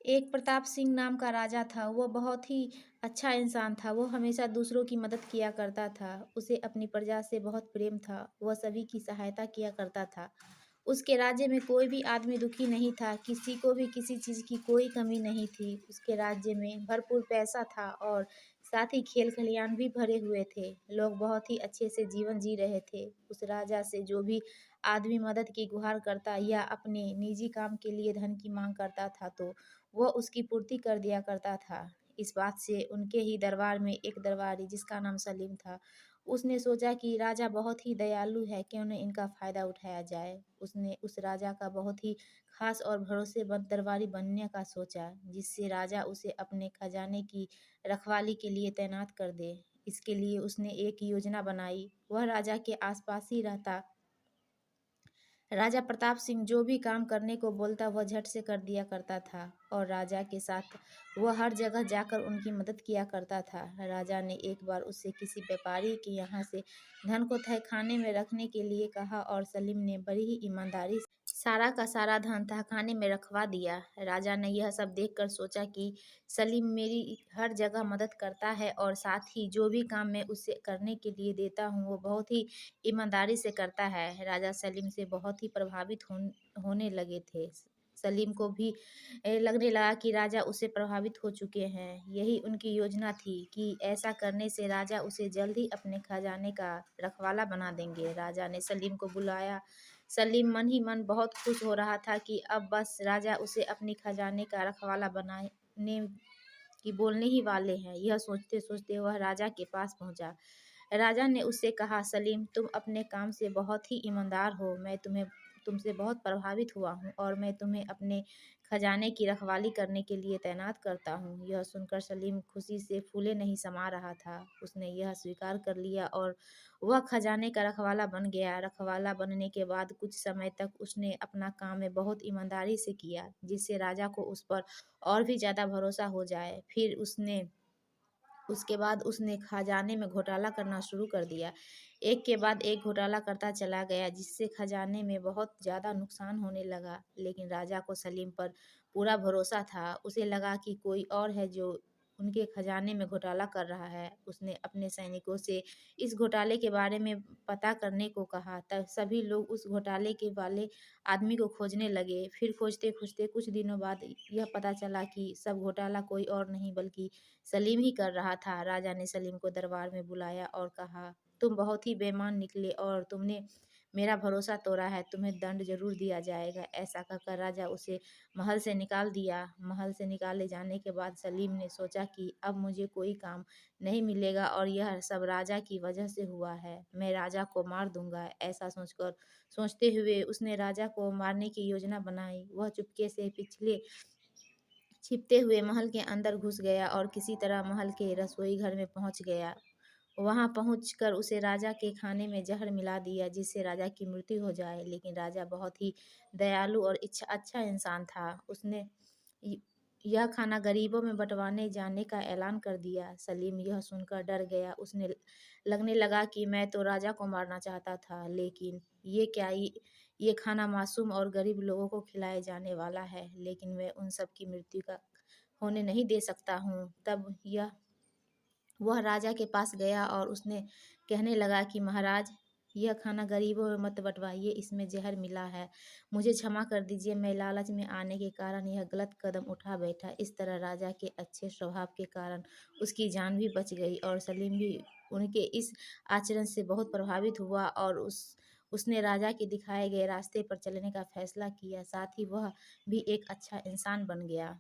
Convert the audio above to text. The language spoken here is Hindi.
एक प्रताप सिंह नाम का राजा था। वह बहुत ही अच्छा इंसान था। वो हमेशा दूसरों की मदद किया करता था। उसे अपनी प्रजा से बहुत प्रेम था। वह सभी की सहायता किया करता था। उसके राज्य में कोई भी आदमी दुखी नहीं था। किसी को भी किसी चीज़ की कोई कमी नहीं थी। उसके राज्य में भरपूर पैसा था और साथ ही खेल खलियान भी भरे हुए थे। लोग बहुत ही अच्छे से जीवन जी रहे थे। उस राजा से जो भी आदमी मदद की गुहार करता या अपने निजी काम के लिए धन की मांग करता था तो वह उसकी पूर्ति कर दिया करता था। इस बात से उनके ही दरबार में एक दरबारी जिसका नाम सलीम था, उसने सोचा कि राजा बहुत ही दयालु है, क्यों न इनका फ़ायदा उठाया जाए। उसने उस राजा का बहुत ही ख़ास और भरोसेमंद दरबारी बनने का सोचा, जिससे राजा उसे अपने खजाने की रखवाली के लिए तैनात कर दे। इसके लिए उसने एक योजना बनाई। वह राजा के आस-पास ही रहता। राजा प्रताप सिंह जो भी काम करने को बोलता वह झट से कर दिया करता था और राजा के साथ वह हर जगह जाकर उनकी मदद किया करता था। राजा ने एक बार उससे किसी व्यापारी के यहाँ से धन को तहखाने में रखने के लिए कहा और सलीम ने बड़ी ही ईमानदारी से सारा का सारा धन तहखाने में रखवा दिया। राजा ने यह सब देखकर सोचा कि सलीम मेरी हर जगह मदद करता है और साथ ही जो भी काम मैं उसे करने के लिए देता हूँ वो बहुत ही ईमानदारी से करता है। राजा सलीम से बहुत ही प्रभावित होने लगे थे। सलीम को भी लगने लगा कि राजा उससे प्रभावित हो चुके हैं। यही उनकी योजना थी कि ऐसा करने से राजा उसे जल्द ही अपने खजाने का रखवाला बना देंगे। राजा ने सलीम को बुलाया। सलीम मन ही मन बहुत खुश हो रहा था कि अब बस राजा उसे अपने खजाने का रखवाला बनाने की बोलने ही वाले हैं। यह सोचते सोचते वह राजा के पास पहुंचा। राजा ने उससे कहा, सलीम तुम अपने काम से बहुत ही ईमानदार हो। मैं तुमसे बहुत प्रभावित हुआ हूँ और मैं तुम्हें अपने खजाने की रखवाली करने के लिए तैनात करता हूँ। यह सुनकर सलीम खुशी से फूले नहीं समा रहा था। उसने यह स्वीकार कर लिया और वह खजाने का रखवाला बन गया। रखवाला बनने के बाद कुछ समय तक उसने अपना काम में बहुत ईमानदारी से किया, जिससे राजा को उस पर और भी ज़्यादा भरोसा हो जाए। फिर उसके बाद उसने खजाने में घोटाला करना शुरू कर दिया। एक के बाद एक घोटाला करता चला गया, जिससे खजाने में बहुत ज़्यादा नुकसान होने लगा। लेकिन राजा को सलीम पर पूरा भरोसा था। उसे लगा कि कोई और है जो उनके खजाने में घोटाला कर रहा है। उसने अपने सैनिकों से इस घोटाले के बारे में पता करने को कहा। तब सभी लोग उस घोटाले के वाले आदमी को खोजने लगे। फिर खोजते-खोजते कुछ दिनों बाद यह पता चला कि सब घोटाला कोई और नहीं बल्कि सलीम ही कर रहा था। राजा ने सलीम को दरबार में बुलाया और कहा, तुम बहुत ही बेईमान निकले और तुमने मेरा भरोसा तोड़ा है। तुम्हें दंड ज़रूर दिया जाएगा। ऐसा कहकर राजा उसे महल से निकाल दिया। महल से निकाले जाने के बाद सलीम ने सोचा कि अब मुझे कोई काम नहीं मिलेगा और यह सब राजा की वजह से हुआ है। मैं राजा को मार दूंगा। ऐसा सोचते हुए उसने राजा को मारने की योजना बनाई। वह चुपके से छिपते हुए महल के अंदर घुस गया और किसी तरह महल के रसोई घर में पहुंच गया। वहां पहुंचकर उसे राजा के खाने में जहर मिला दिया, जिससे राजा की मृत्यु हो जाए। लेकिन राजा बहुत ही दयालु और अच्छा इंसान था। उसने य- यह खाना गरीबों में बंटवाने जाने का ऐलान कर दिया। सलीम यह सुनकर डर गया। उसने लगने लगा कि मैं तो राजा को मारना चाहता था, लेकिन ये खाना मासूम और गरीब लोगों को खिलाए जाने वाला है, लेकिन मैं उन सब की मृत्यु का होने नहीं दे सकता हूँ। तब वह राजा के पास गया और उसने कहने लगा कि महाराज, यह खाना गरीबों में मत बँटवाइए, इसमें ज़हर मिला है। मुझे क्षमा कर दीजिए, मैं लालच में आने के कारण यह गलत कदम उठा बैठा। इस तरह राजा के अच्छे स्वभाव के कारण उसकी जान भी बच गई और सलीम भी उनके इस आचरण से बहुत प्रभावित हुआ और उसने राजा के दिखाए गए रास्ते पर चलने का फैसला किया। साथ ही वह भी एक अच्छा इंसान बन गया।